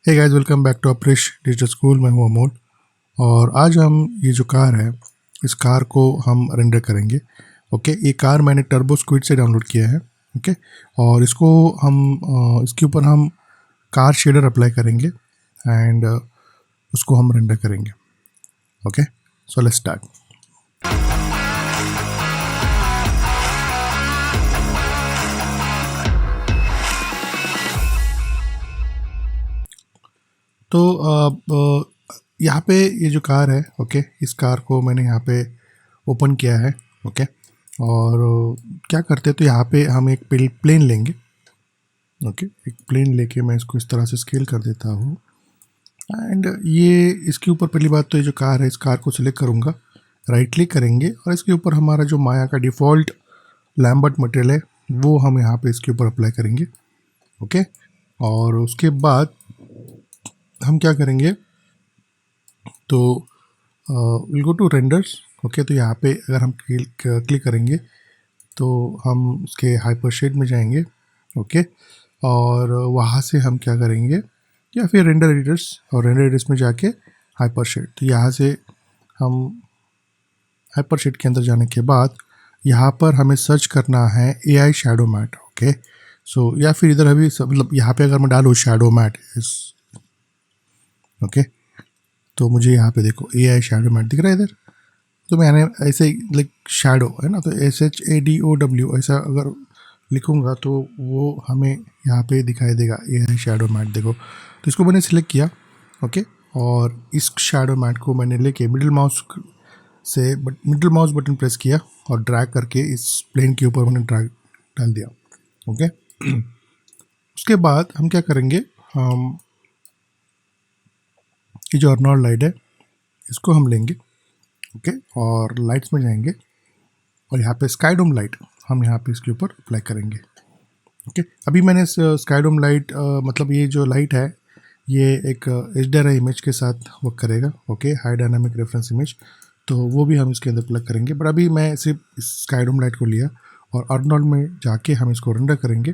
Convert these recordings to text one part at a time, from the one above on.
Hey guys, welcome back to Aparish digital school. मैं हूं अमोल और आज हम ये जो कार है इस कार को हम रेंडर करेंगे। ओके, ये कार मैंने टर्बो स्क्विड से डाउनलोड किया है। ओके, और इसको हम इसके ऊपर हम कार शेडर अप्लाई करेंगे एंड उसको हम रेंडर करेंगे। Okay, so let's start. तो यहाँ पे ये जो कार है, ओके, इस कार को मैंने यहाँ पे ओपन किया है। ओके, और क्या करते हैं तो यहाँ पे हम एक प्लेन लेंगे। ओके, एक प्लेन लेके मैं इसको इस तरह से स्केल कर देता हूँ एंड ये इसके ऊपर पहली बात तो ये जो कार है इस कार को सिलेक्ट करूँगा, राइट क्लिक करेंगे और इसके ऊपर हमारा जो माया का डिफ़ॉल्ट लैम्बर्ट मटेरियल है वो हम यहाँ पे इसके ऊपर अप्लाई करेंगे। ओके, और उसके बाद हम क्या करेंगे तो will go to renders. Okay, तो यहाँ पे अगर हम क्लिक करेंगे तो हम उसके हाइपर शेड में जाएंगे। ओके, और वहाँ से हम क्या करेंगे या फिर रेंडर एडिटर्स, और रेंडर एडिटर्स में जाके हाइपर शेड, तो यहाँ से हम हाइपर शेड के अंदर जाने के बाद यहाँ पर हमें सर्च करना है AI शैडो मैट। ओके, सो या फिर इधर अभी मतलब यहाँ पे अगर मैं डालूँ शैडो मैट इस, ओके, तो मुझे यहाँ पे देखो AI शैडो मैट दिख रहा है इधर। तो मैंने ऐसे लाइक शैडो है ना, तो SHADOW ऐसा अगर लिखूँगा तो वो हमें यहाँ पे दिखाई देगा AI शैडो मैट। देखो, तो इसको मैंने सिलेक्ट किया। ओके, और इस शैडो मैट को मैंने लेके मिडिल माउस बटन प्रेस किया और ड्रैग करके इस प्लेन के ऊपर मैंने ड्रैग डाल दिया। ओके, उसके बाद हम क्या करेंगे, हम ये जो अर्नॉल्ड लाइट है इसको हम लेंगे। ओके, और लाइट्स में जाएंगे और यहाँ पे स्काई डोम लाइट हम यहाँ पे इसके ऊपर अप्लाई करेंगे। ओके, अभी मैंने स्काई डोम लाइट मतलब ये जो लाइट है ये एक HDRI इमेज के साथ वर्क करेगा। Okay, high dynamic reference image, तो वो भी हम इसके अंदर प्लग करेंगे। बट अभी मैं सिर्फ इस स्काई डोम लाइट को लिया और अर्नॉल्ड में जाके हम इसको रेंडर करेंगे।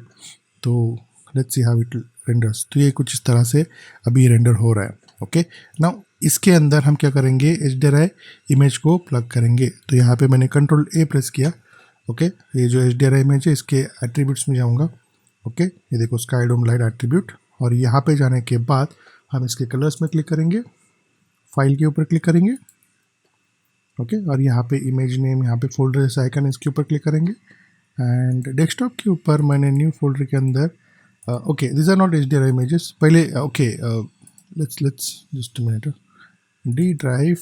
तो let's see how it renders. तो ये कुछ इस तरह से अभी रेंडर हो रहा है। ओके, नाउ इसके अंदर हम क्या करेंगे, HDRI इमेज को प्लग करेंगे। तो यहाँ पे मैंने Ctrl+A प्रेस किया। ओके, ये जो HDRI इमेज है इसके एट्रीब्यूट्स में जाऊँगा। ओके, ये देखो स्काई डोम लाइट एट्रीब्यूट, और यहाँ पे जाने के बाद हम इसके कलर्स में क्लिक करेंगे, फाइल के ऊपर क्लिक करेंगे। ओके, और यहाँ पे इमेज नेम, यहाँ पे फोल्डर जैसा आइकन इसके ऊपर क्लिक करेंगे एंड डेस्कटॉप के ऊपर मैंने न्यू फोल्डर के अंदर okay, this are not HDRI images पहले। Okay, let's just a minute, D drive,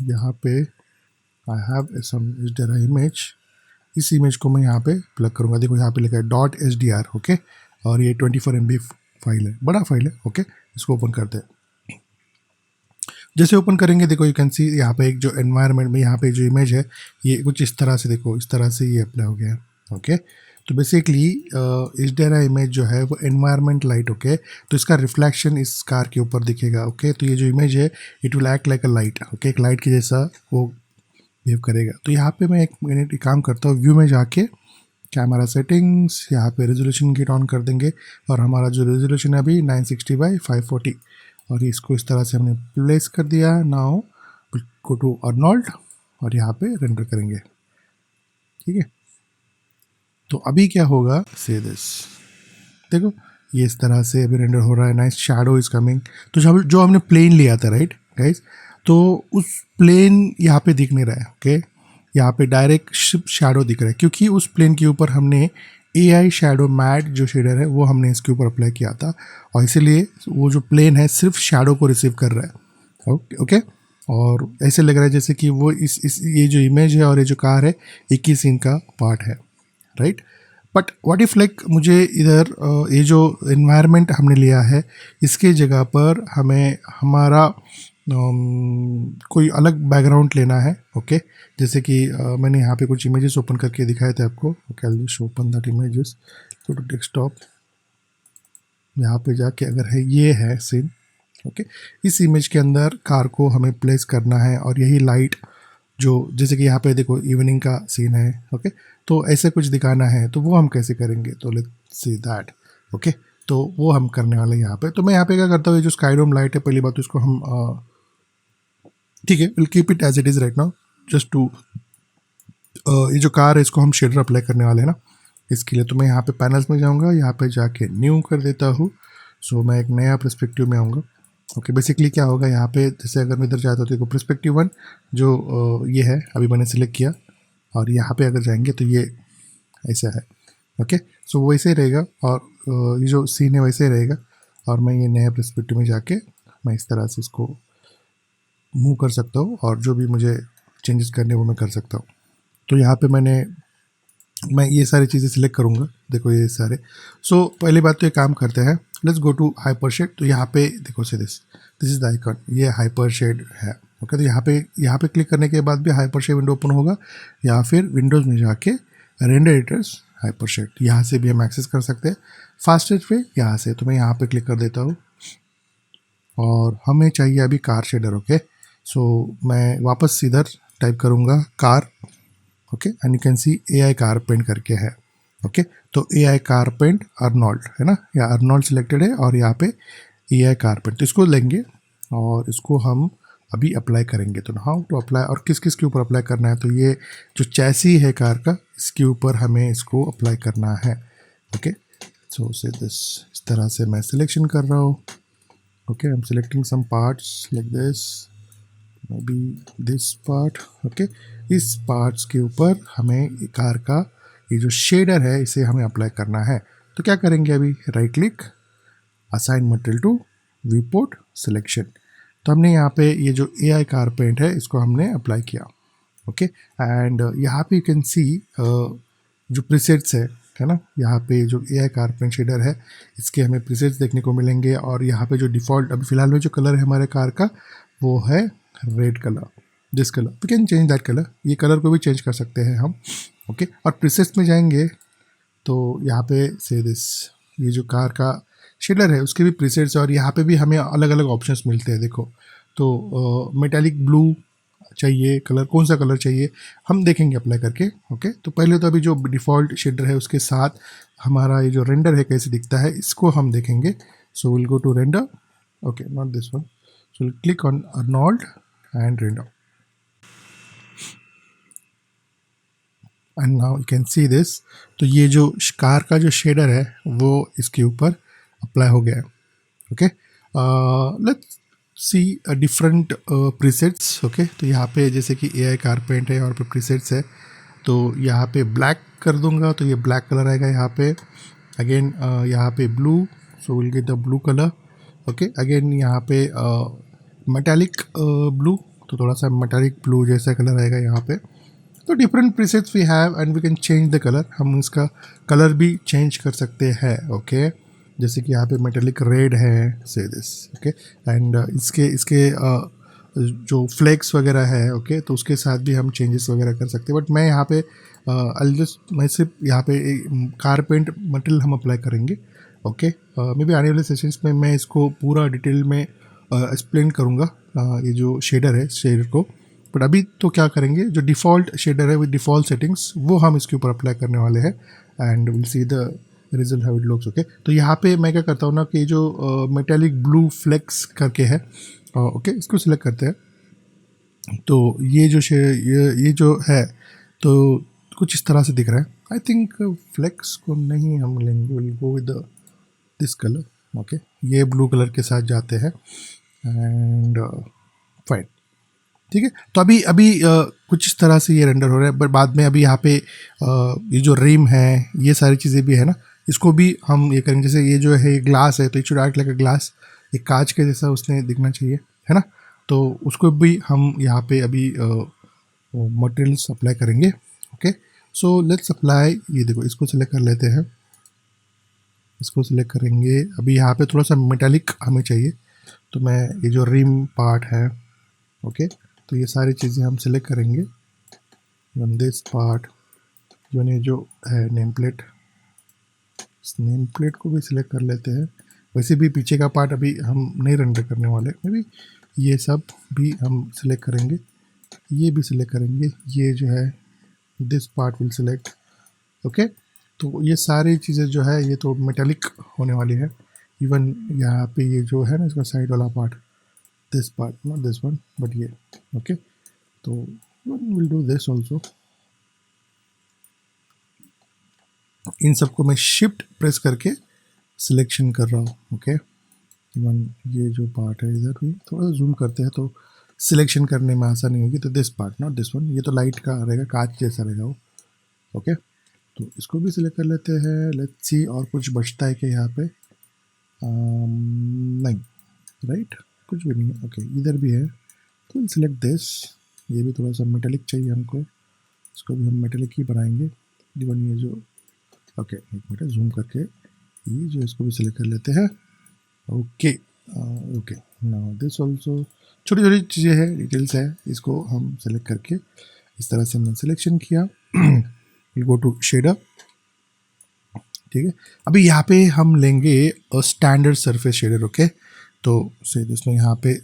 यहाँ पे I have some HDRI image. इस इमेज को मैं यहाँ पे प्लग करूँगा। देखो यहाँ पे लिखा है .SDR। ओके, और ये 24 MB फाइल है, बड़ा फाइल है। ओके, इसको ओपन करते हैं। जैसे ओपन करेंगे देखो यू कैन सी यहाँ पे एक जो एनवायरनमेंट में यहाँ पे जो इमेज है ये कुछ इस तरह से, देखो इस तरह से ये अप्लाई हो गया है। ओके, तो बेसिकली HDRI इमेज जो है वो एनवायरनमेंट लाइट। ओके, तो इसका रिफ्लेक्शन इस कार के ऊपर दिखेगा। ओके, तो ये जो इमेज है it will act like a light. Okay, एक लाइट के जैसा वो बिहेव करेगा। तो यहाँ पे मैं एक मिनट काम करता हूँ, व्यू में जाके कैमरा सेटिंग्स, यहाँ पे रेजोल्यूशन गेट ऑन कर देंगे और हमारा जो रेजोल्यूशन है अभी 960x540, और इसको इस तरह से हमने प्लेस कर दिया। नाउ गो टू अर्नॉल्ड और यहाँ पे रेंडर करेंगे। ठीक है, तो अभी क्या होगा, से दिस, देखो ये इस तरह से अभी रेंडर हो रहा है। Nice shadow is coming. तो जो हमने प्लेन लिया था, राइट गाइज, तो उस प्लेन यहाँ पे दिख नहीं रहा है। ओके, यहाँ पे डायरेक्ट शैडो दिख रहा है क्योंकि उस प्लेन के ऊपर हमने AI शैडो मैट जो शेडर है वो हमने इसके ऊपर अप्लाई किया था, और इसीलिए वो जो प्लेन है सिर्फ शैडो को रिसीव कर रहा है। ओके ओके, और ऐसे लग रहा है जैसे कि वो इस ये जो इमेज है और ये जो कार है एक ही सीन का पार्ट है, right. But what if like मुझे इधर ये जो एनवायरनमेंट हमने लिया है इसके जगह पर हमें हमारा कोई अलग बैकग्राउंड लेना है। ओके, जैसे कि मैंने यहाँ पे कुछ इमेजेस ओपन करके दिखाए थे आपको। Okay, I just open that images, go to desktop, यहाँ पे जाके अगर है ये है सीन। ओके, इस इमेज के अंदर कार को हमें प्लेस करना है और यही लाइट जो जैसे कि यहाँ पे देखो इवनिंग का सीन है। ओके, तो ऐसे कुछ दिखाना है तो वो हम कैसे करेंगे, तो लेट्स सी दैट। ओके, तो वो हम करने वाले हैं यहाँ पे। तो मैं यहाँ पे क्या करता हूँ, ये जो स्काईडोम लाइट है, पहली बात तो इसको हम ठीक है, we'll keep it as it is right now, just to ये जो कार है इसको हम शेडर अप्लाई करने वाले हैं ना, इसके लिए। तो मैं यहाँ पे पैनल्स में जाऊँगा, यहाँ पे जाके न्यू कर देता हूँ। सो मैं एक नया पर्सपेक्टिव में आऊँगा। ओके, बेसिकली क्या होगा यहाँ पे, जैसे अगर मैं इधर जाता हूँ तो देखो पर्सपेक्टिव 1 जो ये है अभी मैंने सिलेक्ट किया, और यहाँ पे अगर जाएंगे तो ये ऐसा है। ओके, सो वैसे ही रहेगा, और ये जो सीन है वैसे ही रहेगा। और मैं ये नया पर्सपेक्टिव में जाके मैं इस तरह से इसको मूव कर सकता हूँ, और जो भी मुझे चेंजेस करने वो मैं कर सकता हूँ। तो यहाँ पे मैं ये सारी चीज़ें सिलेक्ट करूँगा, देखो ये सारे। सो पहली बात तो ये काम करते हैं, let's go to hyper shade. तो यहाँ पे देखो say this is the icon, ये हाइपर शेड है। ओके, तो यहाँ पे क्लिक करने के बाद भी हाइपर शेड विंडो ओपन होगा, या फिर विंडोज़ में जाके रेंडर एडिटर्स हाइपर शेड, यहाँ से भी हम एक्सेस कर सकते हैं फास्टेस्ट पे यहाँ से। तो मैं यहाँ पे क्लिक कर देता हूँ, और हमें चाहिए अभी कार शेडर। ओके, सो मैं वापस इधर टाइप करूँगा car. Okay, and you can see AI car paint करके है। ओके, तो AI कार पेंट अर्नोल्ड है ना, या अर्नोल्ड सिलेक्टेड है, और यहाँ पे AI कार पेंट, तो इसको लेंगे और इसको हम अभी अप्लाई करेंगे। तो हाउ टू अप्लाई, और किस किस के ऊपर अप्लाई करना है, तो ये जो चैसी है कार का, इसके ऊपर हमें इसको अप्लाई करना है। ओके, सो से दिस, इस तरह से मैं सिलेक्शन कर रहा हूँ। Okay, I am selecting some parts like this, maybe this part. Okay, इस पार्ट्स के ऊपर हमें कार का ये जो शेडर है इसे हमें अप्लाई करना है। तो क्या करेंगे अभी, right click, assign material to viewport selection. तो हमने यहाँ पे ये जो AI कार पेंट है इसको हमने अप्लाई किया। ओके, एंड यहाँ पे यू कैन सी जो प्रीसेट्स है ना, यहाँ पे जो AI कार पेंट शेडर है इसके हमें प्रीसेट्स देखने को मिलेंगे। और यहाँ पे जो डिफ़ॉल्ट अभी फ़िलहाल में जो कलर है हमारे कार का वो है red colour, this colour. We can change that colour, ये कलर को भी चेंज कर सकते हैं हम। ओके, और प्रीसेट्स में जाएंगे तो यहाँ पे से दिस, ये जो कार का शेडर है उसके भी प्रीसेट्स, और यहाँ पे भी हमें अलग अलग ऑप्शंस मिलते हैं। देखो, तो मेटालिक ब्लू चाहिए कलर, कौन सा कलर चाहिए हम देखेंगे अप्लाई करके। ओके, तो पहले तो अभी जो डिफ़ॉल्ट शेडर है उसके साथ हमारा ये जो रेंडर है कैसे दिखता है इसको हम देखेंगे। So we'll go to render. Okay, not this one, so we'll click on Arnold and render, and now you can see this. तो ये जो कार का जो शेडर है वो इसके ऊपर अप्लाई हो गया है। Okay, let's see different presets. Okay, तो यहाँ पे जैसे कि AI कार पेंट है और पे प्रीसेट्स है, तो यहाँ पे ब्लैक कर दूंगा तो ये ब्लैक कलर आएगा। यहाँ पे अगेन यहाँ पे blue, so will get the blue colour. Okay, again यहाँ पे मेटालिक ब्लू, तो थोड़ा सा मेटालिक ब्लू जैसा कलर आएगा यहाँ पे। तो different presets we have and we can change the colour, हम इसका कलर भी चेंज कर सकते हैं। ओके, जैसे कि यहाँ पे मेटालिक रेड है से दिस। ओके, एंड इसके जो फ्लेक्स वगैरह है, ओके, तो उसके साथ भी हम चेंजेस वगैरह कर सकते हैं। बट मैं यहाँ पे मैं सिर्फ यहाँ पे कार पेंट मटेरियल हम अप्लाई करेंगे। ओके, मे बी आने वाले सेशंस में मैं इसको पूरा डिटेल में एक्सप्लेन करूँगा ये जो शेडर है शेडर को। बट अभी तो क्या करेंगे, जो डिफ़ॉल्ट शेडर है विद डिफ़ॉल्ट सेटिंग्स वो हम इसके ऊपर अप्लाई करने वाले हैं, and will see the result how it looks. Okay, तो यहाँ पे मैं क्या करता हूँ ना कि जो मेटालिक ब्लू फ्लेक्स करके है, ओके, इसको सिलेक्ट करते हैं। तो ये जो ये जो है तो कुछ इस तरह से दिख रहा है। आई थिंक फ्लेक्स को नहीं हम लेंगे, will go with this colour. Okay, ये ब्लू कलर के साथ जाते हैं, एंड फाइन, ठीक है। तो अभी अभी कुछ इस तरह से ये रेंडर हो रहा है, बट बाद में अभी यहाँ पे ये जो रिम है ये सारी चीज़ें भी है ना, इसको भी हम ये करेंगे। जैसे ये जो है ग्लास है तो it should act like a glass, एक कांच के जैसा उसने दिखना चाहिए, है ना। तो उसको भी हम यहाँ पे अभी मटेरियल्स अप्लाई करेंगे। ओके, सो लेट्स अप्लाई, ये देखो इसको सिलेक्ट कर लेते हैं, इसको सिलेक्ट करेंगे। अभी यहाँ पे थोड़ा सा मेटालिक हमें चाहिए, तो मैं ये जो रिम पार्ट है, ओके, तो ये सारी चीज़ें हम सिलेक्ट करेंगे। दिस पार्ट जो है नेम प्लेट, इस नेम प्लेट को भी सिलेक्ट कर लेते हैं। वैसे भी पीछे का पार्ट अभी हम नहीं रेंडर करने वाले, मे बी ये सब भी हम सिलेक्ट करेंगे, ये भी सिलेक्ट करेंगे। ये जो है this part will select. Okay, तो ये सारी चीज़ें जो है ये तो मेटालिक होने वाली है। इवन यहाँ पे ये जो है ना इसका साइड वाला part, this part, not this one but ये, ओके। तो विल डू दिस ऑल्सो। इन सबको मैं शिफ्ट प्रेस करके सिलेक्शन कर रहा हूँ, ओके। इवन ये जो पार्ट है इधर भी थोड़ा जूम करते हैं तो सिलेक्शन करने में आसानी होगी। तो this part, not this one, ये तो लाइट का रहेगा, कांच जैसा रहेगा वो, ओके। तो इसको भी सिलेक्ट कर लेते हैं। लेट्स सी और कुछ बचता है कि यहाँ पे नहीं, राइट, कुछ भी नहीं है, ओके। इधर भी है तो सिलेक्ट दिस। ये भी थोड़ा सा मेटेलिक चाहिए हमको, इसको भी हम मेटेलिक ही बनाएंगे। इवन ये जो, ओके एक मिनट जूम करके ये जो इसको भी सिलेक्ट कर लेते हैं, okay. Okay now this also, छोटी छोटी चीज़ें हैं, डिटेल्स है, इसको हम सेलेक्ट करके इस तरह से हमने सिलेक्शन किया। गो टू शेडर, ठीक है। अभी यहाँ पे हम लेंगे स्टैंडर्ड सरफेस शेडर, ओके। तो से इसमें यहाँ पे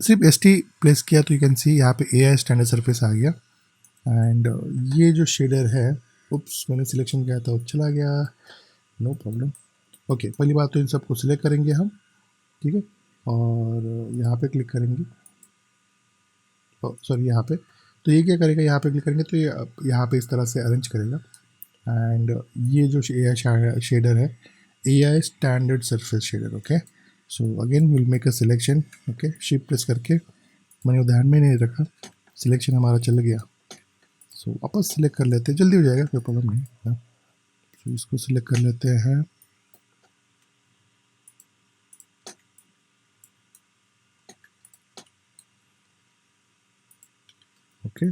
सिर्फ एस टी प्लेस किया तो यू कैन सी यहाँ पे AI स्टैंडर्ड सरफेस आ गया। एंड ये जो शेडर है, उप्स मैंने सिलेक्शन किया था वो चला गया, नो प्रॉब्लम, ओके। पहली बात तो इन सबको सिलेक्ट करेंगे हम, ठीक है, और यहाँ पे क्लिक करेंगे, सॉरी यहाँ पे। तो ये क्या करेगा, यहाँ पे क्लिक करेंगे तो ये यहाँ पे इस तरह से अरेंज करेगा। एंड ये जो AI शेडर है, AI standard surface shader, okay. So again will make a selection, okay. Shift press करके, मैंने वो ध्यान में नहीं रखा, सिलेक्शन हमारा चल गया। सो वापस सिलेक्ट कर लेते हैं, जल्दी हो जाएगा, कोई प्रॉब्लम नहीं है। तो इसको सिलेक्ट कर लेते हैं, ओके।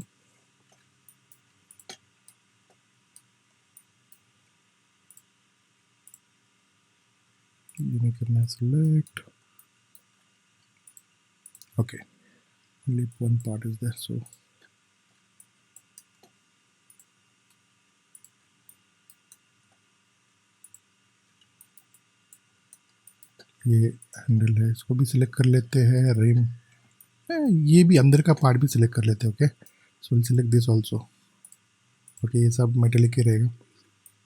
ये नहीं करना है select, okay. only one part is there, so ये हैंडल है, इसको भी सिलेक्ट कर लेते हैं। रिम, ये भी अंदर का पार्ट भी सिलेक्ट कर लेते हैं, okay. So will select this also, okay. ये सब मेटेलिक ही रहेगा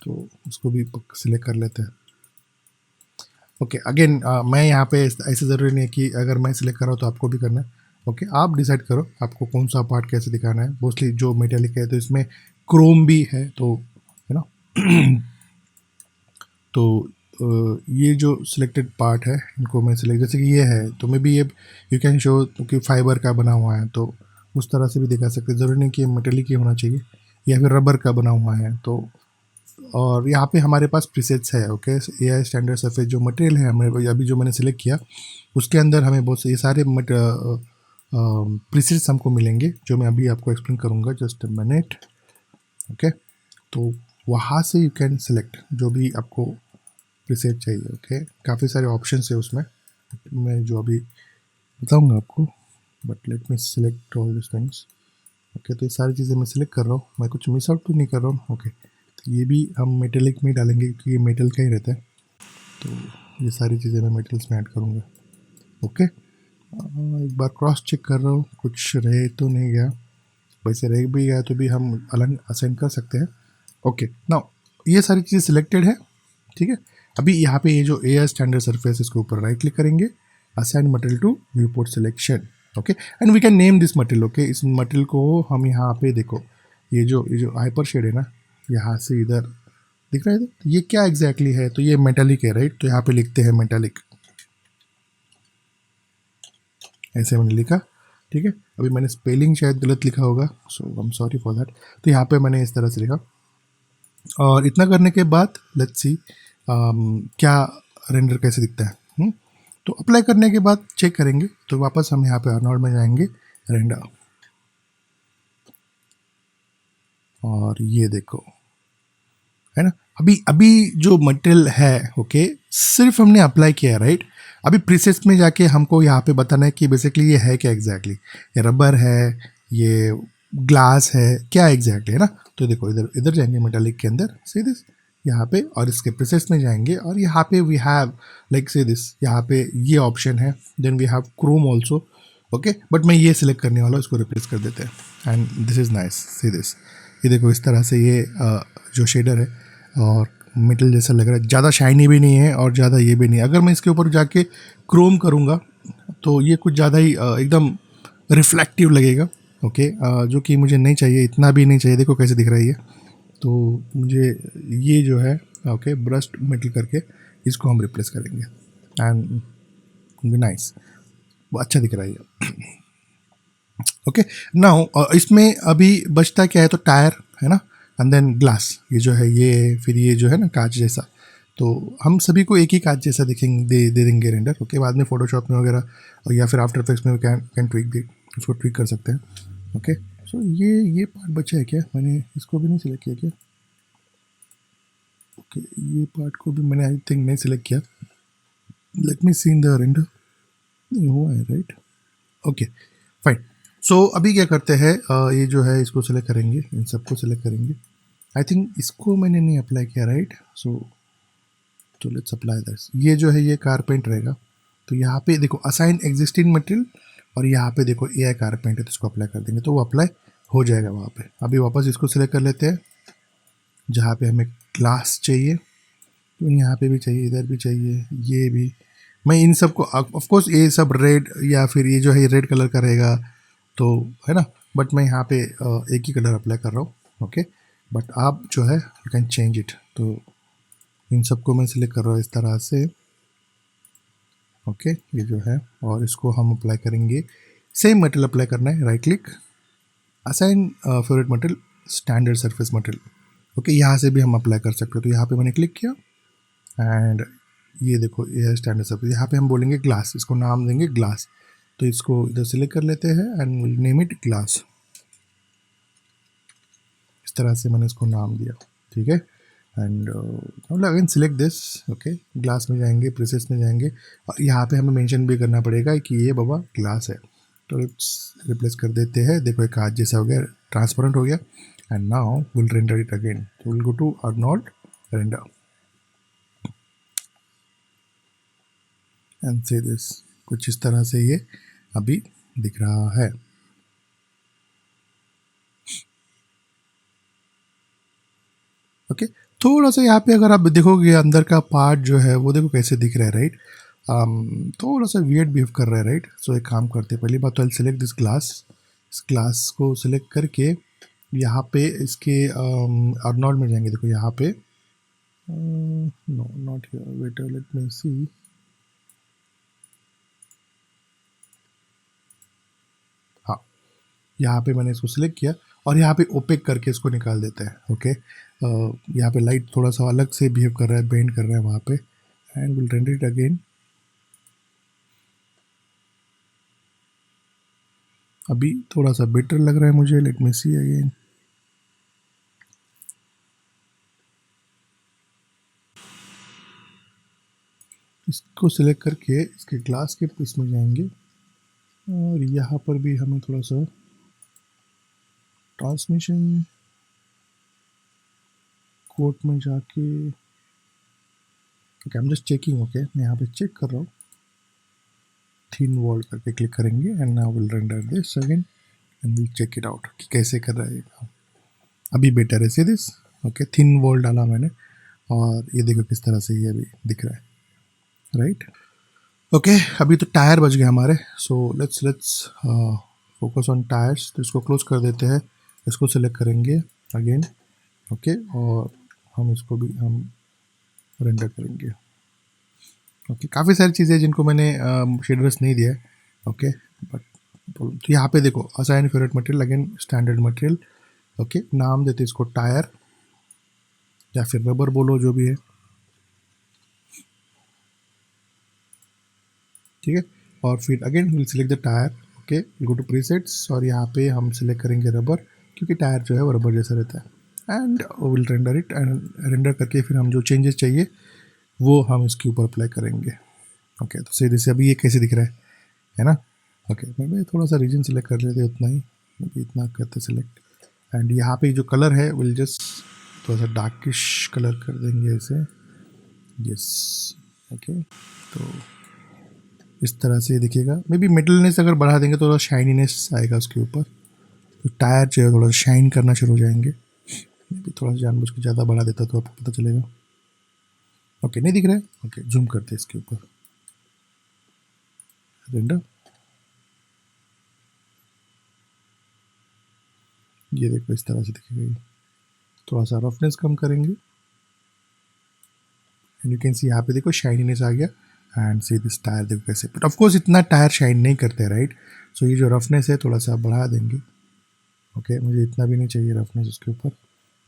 तो उसको भी सिलेक्ट कर लेते हैं, ओके। अगेन मैं यहाँ पे ऐसे ज़रूरी नहीं है कि अगर मैं सिलेक्ट कर रहा हूँ तो आपको भी करना है, ओके। आप डिसाइड करो आपको कौन सा पार्ट कैसे दिखाना है। मोस्टली जो मेटेलिक है तो इसमें क्रोम भी है, तो है ना। तो ये जो सिलेक्टेड पार्ट है इनको मैं सिलेक्ट, जैसे कि ये है तो मे बी ये यू कैन शो कि फाइबर का बना हुआ है तो उस तरह से भी दिखा सकते हैं, ज़रूरी नहीं कि मेटेलिक ही होना चाहिए, या फिर रबर का बना हुआ है तो। और यहाँ पे हमारे पास प्रीसेट्स है, ओके। AI स्टैंडर्ड सरफेस जो मटेरियल है हमें अभी जो मैंने सिलेक्ट किया उसके अंदर हमें बहुत से ये सारे प्रीसेट्स हमको मिलेंगे जो मैं अभी आपको एक्सप्लेन करूँगा, जस्ट अ मिनट, ओके। तो वहाँ से यू कैन सिलेक्ट जो भी आपको प्रीसेट चाहिए, ओके। काफ़ी सारे ऑप्शंस है उसमें, मैं जो अभी बताऊँगा आपको, but let me select all this things, okay. तो ये सारी चीज़ें मैं सिलेक्ट कर रहा हूँ, मैं कुछ मिस आउट तो नहीं कर रहा हूँ, ओके। तो ये भी हम मेटेलिक में डालेंगे क्योंकि ये मेटल का ही रहता है, तो ये सारी चीज़ें मैं मेटल्स में ऐड करूँगा, ओके। एक बार क्रॉस चेक कर रहा हूँ कुछ रह तो नहीं गया, वैसे रह भी गया तो भी हम अलग असाइन कर सकते हैं, ओके। नाउ ये सारी चीज़ें सिलेक्टेड है, ठीक है। अभी यहाँ पे ये जो AI स्टैंडर्ड सरफेस इसके ऊपर राइट क्लिक करेंगे, assign material to viewport selection, okay. And we can name this material, okay. इस मटेरियल को हम यहाँ पे देखो, ये जो हाइपर शेड है ना, यहाँ से इधर दिख रहा है, तो ये क्या एग्जैक्टली है, तो ये मेटालिक है, राइट। तो यहाँ पे लिखते हैं मेटालिक, ऐसे मैंने लिखा, ठीक है। अभी मैंने स्पेलिंग शायद गलत लिखा होगा, so I am sorry for that. तो यहाँ पे मैंने इस तरह से लिखा, और इतना करने के बाद लेट्स सी क्या रेंडर कैसे दिखता है। तो अप्लाई करने के बाद चेक करेंगे, तो वापस हम यहाँ पे अर्नोल्ड में जाएंगे, रेंडर, और ये देखो, है ना। अभी अभी जो मटेरियल है, ओके, सिर्फ हमने अप्लाई किया है, राइट। अभी प्रीसेट्स में जाके हमको यहाँ पे बताना है कि बेसिकली ये है क्या एग्जैक्टली, ये रबर है, ये ग्लास है, क्या एग्जैक्टली है ना। तो देखो इधर इधर जाएंगे मेटालिक के अंदर, सी दिस यहाँ पे, और इसके प्रीसेट्स में जाएंगे और यहाँ पे we have like see this, यहाँ पे ये ऑप्शन है, then we have chrome also, okay. But मैं ये सिलेक्ट करने वाला हूँ, इसको रिप्लेस कर देते हैं, and this is nice, see this. ये देखो इस तरह से ये जो शेडर है और मेटल जैसा लग रहा है, ज़्यादा शाइनी भी नहीं है और ज़्यादा ये भी नहीं है। अगर मैं इसके ऊपर जाके क्रोम करूँगा तो ये कुछ ज़्यादा ही एकदम रिफ्लेक्टिव लगेगा। ओके, जो कि मुझे नहीं चाहिए, इतना भी नहीं चाहिए। देखो कैसे दिख रहा है ये। तो मुझे ये जो है ओके ब्रस्ट मेटल करके इसको हम रिप्लेस करेंगे एंड नाइस, वो अच्छा दिख रहा है ये। ओके नाउ इसमें अभी बचता क्या है, तो टायर है ना, एंड देन ग्लास, ये जो है ये, फिर ये जो है ना कांच जैसा। तो हम सभी को एक ही कांच जैसा दिखेंगे, दे देंगे रेंडर। ओके, बाद में फोटोशॉप में वगैरह या फिर आफ्टर इफेक्ट्स में कैन ट्विक उसको ट्विक कर सकते हैं। ओके, सो ये पार्ट बचा है क्या, मैंने इसको भी नहीं सिलेक्ट किया क्या? ओके, ये पार्ट को भी मैंने आई थिंक नहीं सिलेक्ट किया। Let me see in the render, नहीं हुआ है राइट। Okay fine. सो अभी क्या करते हैं, ये जो है इसको सिलेक्ट करेंगे, इन सबको सिलेक्ट करेंगे। आई थिंक इसको मैंने नहीं अप्लाई किया राइट। सो तो लेट्स अप्लाई दिस। ये जो है ये कारपेंट रहेगा। तो यहाँ पे देखो असाइन एग्जिस्टिंग मटेरियल, और यहाँ पे देखो AI कारपेंट है, तो इसको अप्लाई कर देंगे तो वो अप्लाई हो जाएगा वहाँ पे। अभी वापस इसको सिलेक्ट कर लेते हैं, जहाँ पे हमें ग्लास चाहिए, तो यहाँ पे भी चाहिए, इधर भी चाहिए, ये भी। मैं इन सब को ऑफ कोर्स ये सब रेड या फिर ये जो है ये रेड कलर का रहेगा, तो है ना, बट मैं यहाँ पे एक ही कलर अप्लाई कर रहा हूँ। ओके, बट आप जो है यू कैन चेंज इट। तो इन सबको मैं सिलेक्ट कर रहा हूँ इस तरह से। ओके, ये जो है, और इसको हम अप्लाई करेंगे, सेम मटेरियल अप्लाई करना है, right click, assign favourite material, standard surface material. Okay, यहाँ से भी हम अप्लाई कर सकते हो। तो यहाँ पे मैंने क्लिक किया एंड ये देखो ये है स्टैंडर्ड सरफेस। यहाँ पे हम बोलेंगे ग्लास, इसको नाम देंगे ग्लास। तो इसको इधर सिलेक्ट कर लेते हैं and will name it glass. इस तरह से मैंने इसको नाम दिया, ठीक है। And again select this. Okay, glass में जाएंगे, प्रेसेस में जाएंगे, और यहाँ पे हमें मेंशन भी करना पड़ेगा कि ये बाबा ग्लास है। तो रिप्लेस कर देते हैं। देखो एक कांच जैसा हो गया, ट्रांसपेरेंट हो गया। And now will render it again. तो will go to Arnold render and say this. कुछ इस तरह से ये अभी दिख रहा है। ओके, थोड़ा सा यहाँ पे अगर आप देखोगे अंदर का पार्ट जो है वो देखो कैसे दिख रहा है राइट। थोड़ा सा वियर्ड बिहेव कर रहा है राइट। सो एक काम करते हैं, पहली बात तो आई सिलेक्ट दिस ग्लास। इस ग्लास को सिलेक्ट करके यहाँ पे इसके अर्नोल्ड में जाएंगे। देखो यहाँ पे no not here, wait let me see. हाँ, यहाँ पे मैंने इसको सिलेक्ट किया और यहाँ पे ओपेक करके इसको निकाल देते हैं। ओके, यहाँ पे लाइट थोड़ा सा अलग से बिहेव कर रहा है, बेंड कर रहा है वहाँ पे, and will render it again. अभी थोड़ा सा बेटर लग रहा है मुझे, लेट मी सी अगेन। इसको सिलेक्ट करके इसके ग्लास के पीस में जाएंगे, और यहाँ पर भी हमें थोड़ा सा ट्रांसमिशन कोट में जाके, okay I am just checking. Okay, मैं यहाँ पे चेक कर रहा हूँ। थिन वॉल करके क्लिक करेंगे and now will render this again and we'll check it out कि कैसे कर रहा है काम। अभी बेटर है see this. Okay, thin wall डाला मैंने और ये देखो किस तरह से ये अभी दिख रहा है राइट। ओके, अभी तो टायर बच गए हमारे। So let's focus on tyres. तो इसको क्लोज कर देते हैं, इसको सिलेक्ट करेंगे अगेन। ओके, और हम इसको भी हम रेंडर करेंगे। ओके, काफ़ी सारी चीज़ें जिनको मैंने शेडर्स नहीं दिया है। ओके, बट तो यहाँ पे देखो assign favourite material, again standard material. Okay, नाम देते इसको टायर या फिर रबर बोलो, जो भी है, ठीक है। और फिर again we'll select the tyre. Okay, go to presets और यहाँ पे हम सिलेक्ट करेंगे रबर, क्योंकि टायर जो है वो रबर जैसा रहता है। And will render it, and render करके फिर हम जो चेंजेस चाहिए वो हम इसके ऊपर अप्लाई करेंगे। ओके, तो सीधे से अभी ये कैसे दिख रहा है ना। ओके, मैं थोड़ा सा रीजन सिलेक्ट कर लेते, उतना ही इतना करते सिलेक्ट। एंड यहाँ पे जो कलर है विल जस्ट थोड़ा सा डार्किश कलर कर देंगे ऐसे। यस, ओके, तो इस तरह से दिखेगा। मे बी मेटलनेस अगर बढ़ा देंगे तो थोड़ा शाइनीनेस आएगा उसके ऊपर। तो टायर जो है थोड़ा शाइन करना शुरू हो जाएंगे। मैं भी थोड़ा सा जानबूझ के ज़्यादा बढ़ा देता तो आपको पता चलेगा। ओके, नहीं दिख रहा है। ओके, जूम करते हैं इसके ऊपर, रेंडर। ये देखो इस तरह से दिखेगा ये। थोड़ा सा रफनेस कम करेंगे एंड यू कैन सी यहाँ पे देखो शाइनीनेस आ गया। एंड सी दिस टायर देखो कैसे, बट ऑफ कोर्स इतना टायर शाइन नहीं करते, राइट। सो ये जो रफनेस है थोड़ा सा बढ़ा देंगे। ओके, मुझे इतना भी नहीं चाहिए रफनेस उसके ऊपर।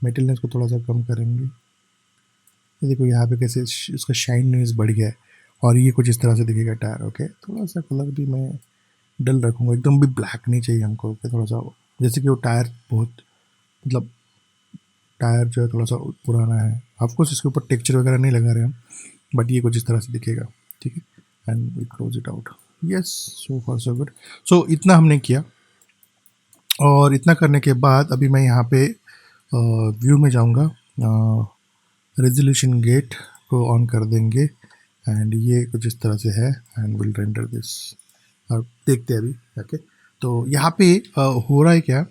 मेटलनेस को थोड़ा सा कम करेंगे। ये देखो यहाँ पे कैसे उसका शाइनीनेस बढ़ गया है और ये कुछ इस तरह से दिखेगा टायर। ओके, थोड़ा सा कलर भी मैं डल रखूँगा, एकदम भी ब्लैक नहीं चाहिए हमको। ओके, थोड़ा सा जैसे कि वो टायर बहुत, मतलब टायर जो है थोड़ा सा पुराना है। ऑफकोर्स इसके ऊपर टेक्सचर वगैरह नहीं लगा रहे हम, बट ये कुछ इस तरह से दिखेगा। ठीक है, and we close it out. Yes, so far so good. So इतना हमने किया और इतना करने के बाद अभी मैं यहाँ पे व्यू में जाऊँगा, रेजोल्यूशन गेट को ऑन कर देंगे एंड ये कुछ इस तरह से है एंड विल रेंडर दिस। और देखते हैं अभी जाके। तो यहाँ पे हो रहा है क्या,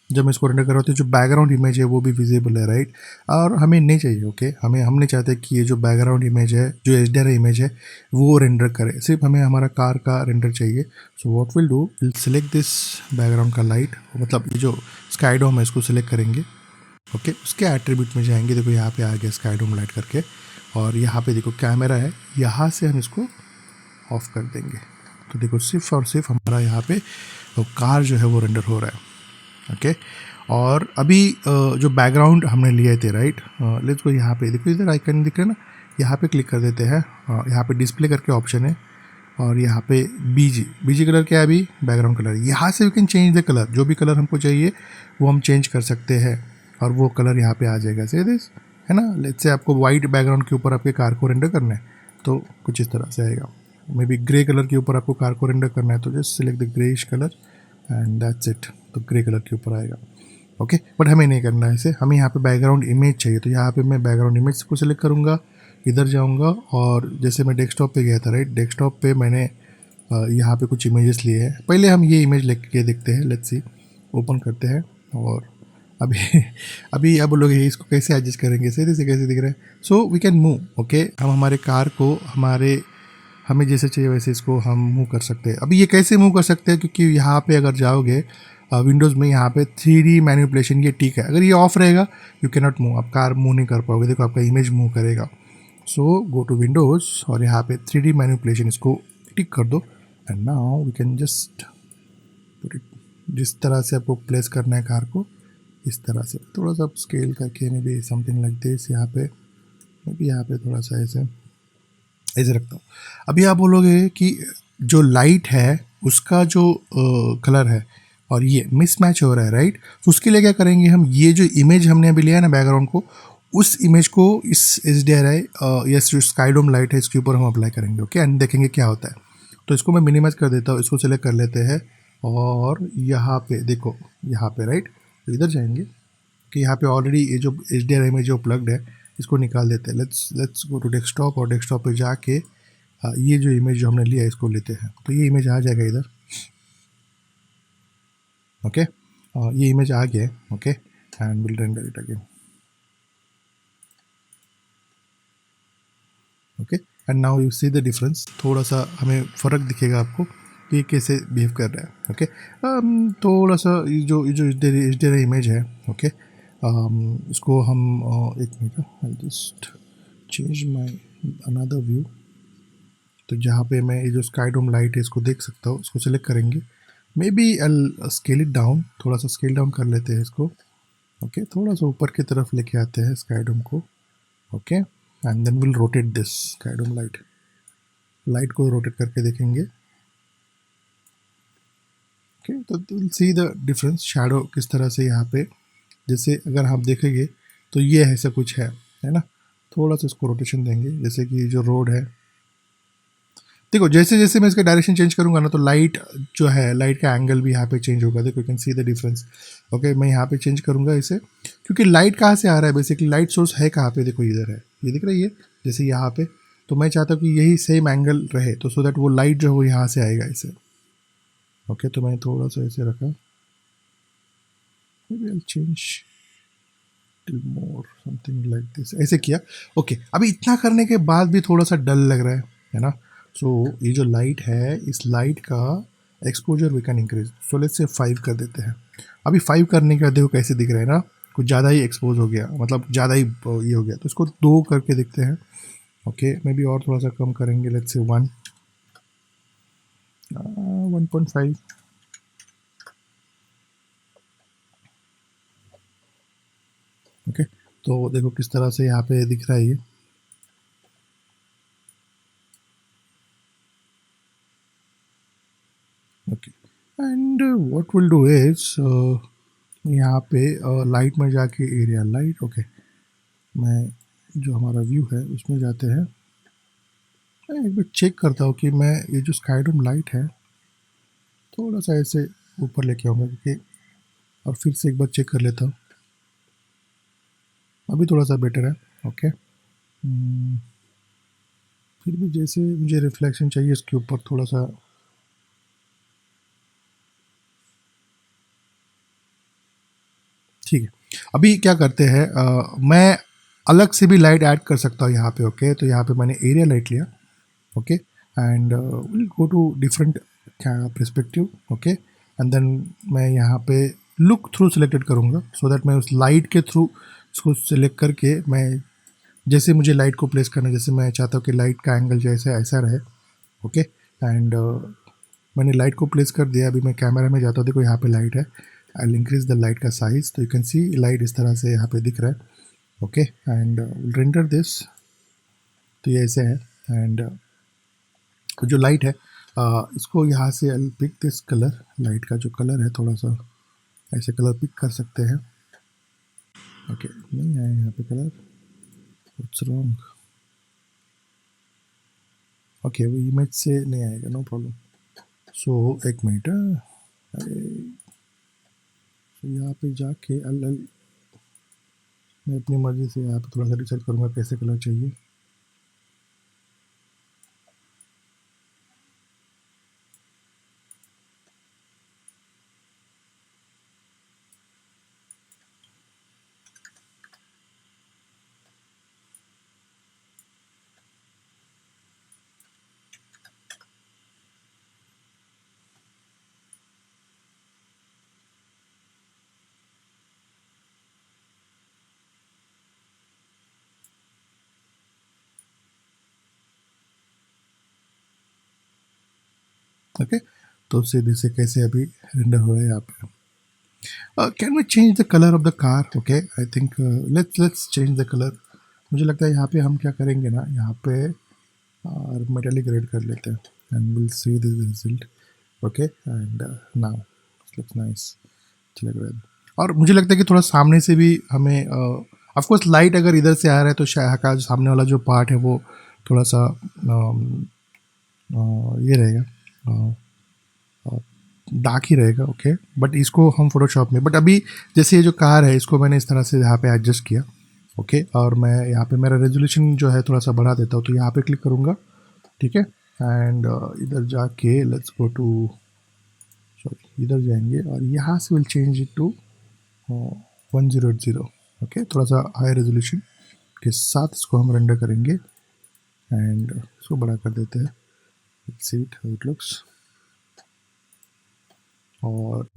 जब मैं इसको रेंडर कर रहा हूँ तो जो बैकग्राउंड इमेज है वो भी विजिबल है, राइट। और हमें नहीं चाहिए। ओके, हम नहीं चाहते कि ये जो बैकग्राउंड इमेज है, जो HDR इमेज है, वो रेंडर करे। सिर्फ हमें हमारा कार का रेंडर चाहिए। So what will do, will select this background का लाइट, मतलब ये जो स्काई डोम है इसको सिलेक्ट करेंगे। ओके, उसके एट्रीब्यूट में जाएंगे। देखो यहाँ पे आ गया स्काई डोम लाइट करके, और यहाँ पे देखो कैमरा है, यहाँ से हम इसको ऑफ कर देंगे। तो देखो सिर्फ और सिर्फ हमारा यहाँ पे वो कार जो है वो रेंडर हो रहा है। ओके, और अभी जो बैकग्राउंड हमने लिए थे, राइट, लेट्स को यहाँ पे देखो, इधर आइकन दिख रहा है ना, यहाँ पे क्लिक कर देते हैं। यहाँ पे डिस्प्ले करके ऑप्शन है और यहाँ पे बीजी कलर क्या है अभी, बैकग्राउंड कलर। यहाँ से we can change the colour, जो भी कलर हमको चाहिए वो हम चेंज कर सकते हैं और वो कलर यहाँ पे आ जाएगा। से दिस है ना, लेट्स से आपको वाइट बैकग्राउंड के ऊपर आपके कार को रेंडर करना है तो कुछ इस तरह से आएगा। मे बी ग्रे कलर के ऊपर आपको कार को रेंडर करना है तो just select the greyish colour and that's it, तो ग्रे कलर के ऊपर आएगा। ओके, बट हमें नहीं करना है इसे, हमें यहाँ पे बैकग्राउंड इमेज चाहिए। तो यहाँ पे मैं बैकग्राउंड इमेज को सिलेक्ट करूँगा, इधर जाऊँगा और जैसे मैं डेस्कटॉप पे गया था, राइट, डेस्कटॉप पे मैंने यहाँ पे कुछ इमेजेस लिए हैं। पहले हम ये इमेज लेके देखते हैं, लेट्स सी, ओपन करते हैं और अभी अभी अब लोग ये इसको कैसे एडजस्ट करेंगे, सीधे से कैसे दिख रहा है। So we can move. Okay, हम हमारे कार को हमें जैसे चाहिए वैसे इसको हम मूव कर सकते हैं। अभी ये कैसे मूव कर सकते हैं, क्योंकि यहाँ पे अगर जाओगे विंडोज़ में, यहाँ पे 3D मैनिपुलेशन ये ठीक है। अगर ये ऑफ रहेगा यू कैन नॉट मूव, आप कार मूव नहीं कर पाओगे। देखो आपका इमेज मूव करेगा। सो गो टू विंडोज़ और यहाँ पे 3D मैनिपुलेशन इसको टिक कर दो and now we can just put it. जिस तरह से आपको प्लेस करना है कार को, इस तरह से थोड़ा सा स्केल करके, may be something like this. यहाँ पे मे बी यहाँ पे थोड़ा सा ऐसे रखता हूँ। अभी आप बोलोगे कि जो लाइट है उसका जो कलर है और ये मिसमैच हो रहा है, राइट। तो उसके लिए क्या करेंगे हम, ये जो इमेज हमने अभी लिया है ना बैकग्राउंड को, उस इमेज को इस HDRI या जो स्काईडोम लाइट है इसके ऊपर हम अप्लाई करेंगे। ओके, एंड देखेंगे क्या होता है। तो इसको मैं मिनिमाइज कर देता हूँ, इसको सेलेक्ट कर लेते हैं और यहाँ पे देखो, यहाँ पे राइट, तो इधर जाएंगे कि यहाँ पे ऑलरेडी ये जो HDRI में जो प्लग्ड है इसको निकाल देते हैं। लेट्स गो टू डेस्कटॉप और डेस्कटॉप पे जाके ये जो इमेज जो हमने लिया है इसको लेते हैं। तो ये इमेज आ जाएगा इधर। ओके, ये इमेज आ गया। Okay, and will render it again. Okay, and now you see the difference. थोड़ा सा हमें फ़र्क दिखेगा आपको कि ये कैसे बिहेव कर रहा है। ओके, थोड़ा सा ये जो HDRI इमेज है, ओके, इसको हम एक minute, I just change my another view. तो जहाँ पे मैं ये जो स्काईडोम लाइट है इसको देख सकता हूँ, इसको सेलेक्ट करेंगे। Maybe I scale it down, थोड़ा सा स्केल डाउन कर लेते हैं इसको। ओके, थोड़ा सा ऊपर की तरफ लेके आते हैं स्काईडोम को। Okay, and then will rotate this skydome light को रोटेट करके देखेंगे। ओके, तो will see the difference, shadow किस तरह से यहाँ पे, जैसे अगर आप देखेंगे तो ये ऐसा कुछ है ना। थोड़ा सा इसको रोटेशन देंगे, जैसे कि जो रोड है, देखो जैसे जैसे मैं इसका डायरेक्शन चेंज करूंगा ना तो लाइट जो है, लाइट का एंगल भी यहाँ पे चेंज होगा। देखो you can C the difference. Okay, मैं यहाँ पे चेंज करूंगा इसे, क्योंकि लाइट कहाँ से आ रहा है, बेसिकली लाइट सोर्स है कहाँ पे, देखो इधर है, ये दिख रही है जैसे यहाँ पे। तो मैं चाहता हूँ कि यही सेम एंगल रहे, तो सो दैट वो लाइट जो है वो यहाँ से आएगा इसे। ओके, तो मैं थोड़ा सा ऐसे रखा, change little more something like this, ऐसे किया। ओके, अभी इतना करने के बाद भी थोड़ा सा डल लग रहा है ना। सो ये जो लाइट है, इस लाइट का exposure we can increase. So let's say 5 कर देते हैं। अभी 5 करने के बाद देखो कैसे दिख रहा है ना, कुछ ज़्यादा ही एक्सपोज हो गया, मतलब ज़्यादा ही ये हो गया। तो इसको 2 करके देखते हैं। ओके, मे बी और थोड़ा सा कम करेंगे, लेट्स से 1.5। ओके, तो देखो किस तरह से यहाँ पे दिख रहा है ये। Okay, and what will do is, यहाँ पे लाइट में जाके एरिया लाइट। ओके, मैं जो हमारा व्यू है उसमें जाते हैं। मैं एक बार चेक करता हूँ कि मैं ये जो स्काई डोम लाइट है थोड़ा सा ऐसे ऊपर लेके आऊँगा, क्योंकि और फिर से एक बार चेक कर लेता हूँ। अभी थोड़ा सा बेटर है। ओके, फिर भी जैसे मुझे रिफ्लेक्शन चाहिए इसके ऊपर थोड़ा सा। ठीक है, अभी क्या करते हैं, मैं अलग से भी लाइट ऐड कर सकता हूँ यहाँ पे। ओके, तो यहाँ पे मैंने एरिया लाइट लिया। Okay, and we'll go to different perspective. Okay, and then मैं यहाँ पे लुक थ्रू सिलेक्टेड करूँगा, सो दैट मैं उस लाइट के थ्रू इसको सिलेक्ट करके मैं जैसे मुझे लाइट को प्लेस करना है, जैसे मैं चाहता हूँ कि लाइट का एंगल जैसे ऐसा रहे। ओके, एंड मैंने लाइट को प्लेस कर दिया। अभी मैं कैमरा में जाता हूँ, देखो यहाँ पे लाइट है। I will increase the light का साइज, तो यू कैन सी लाइट इस तरह से यहाँ पे दिख रहा है। ओके, एंड रेंडर दिस, तो ये ऐसे है। एंड जो लाइट है, इसको यहाँ से I pick this colour, light का जो कलर है थोड़ा सा ऐसे कलर पिक कर सकते हैं। ओके, नहीं आया यहाँ पे कलर, इट्स रॉन्ग। ओके, वो इमेज से नहीं आएगा, नो प्रॉब्लम। सो एक मिनट, तो यहाँ पे जाके मैं अपनी मर्ज़ी से यहाँ पे थोड़ा सा डिसाइड करूँगा कैसे कलर चाहिए। ओके, तो सीधे से कैसे अभी रेंडर हो रहा है यहाँ पे। Can we change the colour of the car? Okay, I think let's change the colour. मुझे लगता है यहाँ पे हम क्या करेंगे ना, यहाँ पे मेटालिक रेड कर लेते हैं, and will see this result. Okay, and now looks nice, अच्छा लग रहा है। और मुझे लगता है कि थोड़ा सामने से भी हमें, ऑफ कोर्स लाइट अगर इधर से आ रहा है तो शायद का सामने वाला जो पार्ट है वो थोड़ा सा ये रहेगा, डार्क ही रहेगा। ओके, बट इसको हम फोटोशॉप में, बट अभी जैसे ये जो कार है इसको मैंने इस तरह से यहाँ पे एडजस्ट किया। ओके, और मैं यहाँ पे मेरा रेजोल्यूशन जो है थोड़ा सा बढ़ा देता हूँ, तो यहाँ पे क्लिक करूँगा। ठीक है, एंड इधर जाके लेट्स गो टू, सॉरी इधर जाएंगे और यहाँ से we'll change it to 1080। Okay, थोड़ा सा हाई रेजोल्यूशन के साथ इसको हम रेंडर करेंगे, एंड इसको बड़ा कर देते हैं। Let's see it how it looks, और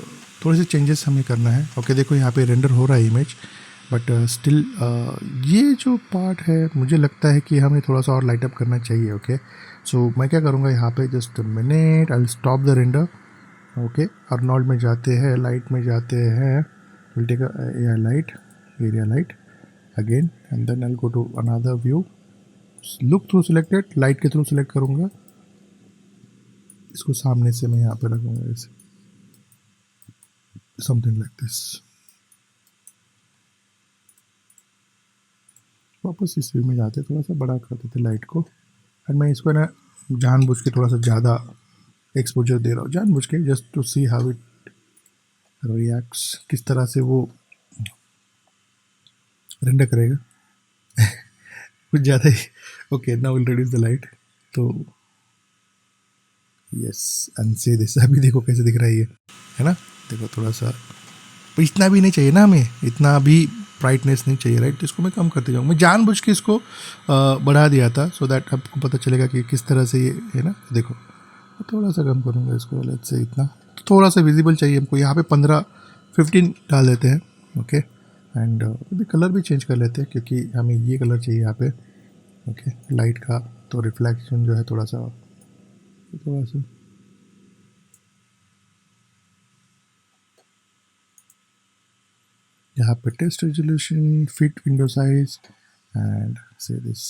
थोड़े से चेंजेस हमें करना है। ओके, देखो यहाँ पे रेंडर हो रहा है इमेज, बट स्टिल ये जो पार्ट है मुझे लगता है कि हमें थोड़ा सा और लाइट अप करना चाहिए। ओके, सो मैं क्या करूँगा, यहाँ पे just minute I will stop the render. Okay, Arnold में जाते हैं, लाइट में जाते हैं, will take area light again, and then I will go to another view, look through selected, light के थ्रू सिलेक्ट करूँगा। इसको सामने से मैं यहाँ पे रखूँगा ऐसे, समथिंग लाइक दिस। वापस इस व्यू में जाते, थोड़ा सा बड़ा कर देते लाइट को, एंड मैं इसको ना जानबूझ के थोड़ा सा ज़्यादा एक्सपोजर दे रहा हूँ, जानबूझ के, just to see how it reacts, किस तरह से वो रेंडर करेगा। कुछ ज़्यादा ही। Okay, now will reduce the light, तो यस, एंड से दिस, अभी देखो कैसे दिख रहा है ये, है ना। देखो थोड़ा सा, पर इतना भी नहीं चाहिए ना हमें, इतना भी ब्राइटनेस नहीं चाहिए, राइट, तो इसको मैं कम करते जाऊँगा। मैं जानबूझ के इसको बढ़ा दिया था सो दैट आपको पता चलेगा कि किस तरह से ये है ना। देखो थोड़ा सा कम करूँगा इसको, लेट्स से इतना, तो थोड़ा सा विजिबल चाहिए हमको। यहाँ पे 15 डाल देते हैं, ओके। एंड अभी कलर भी चेंज कर लेते हैं क्योंकि हमें ये कलर चाहिए यहाँ पे, ओके, लाइट का। तो रिफ्लेक्शन जो है थोड़ा सा यहाँ पे test resolution, fit window size and say this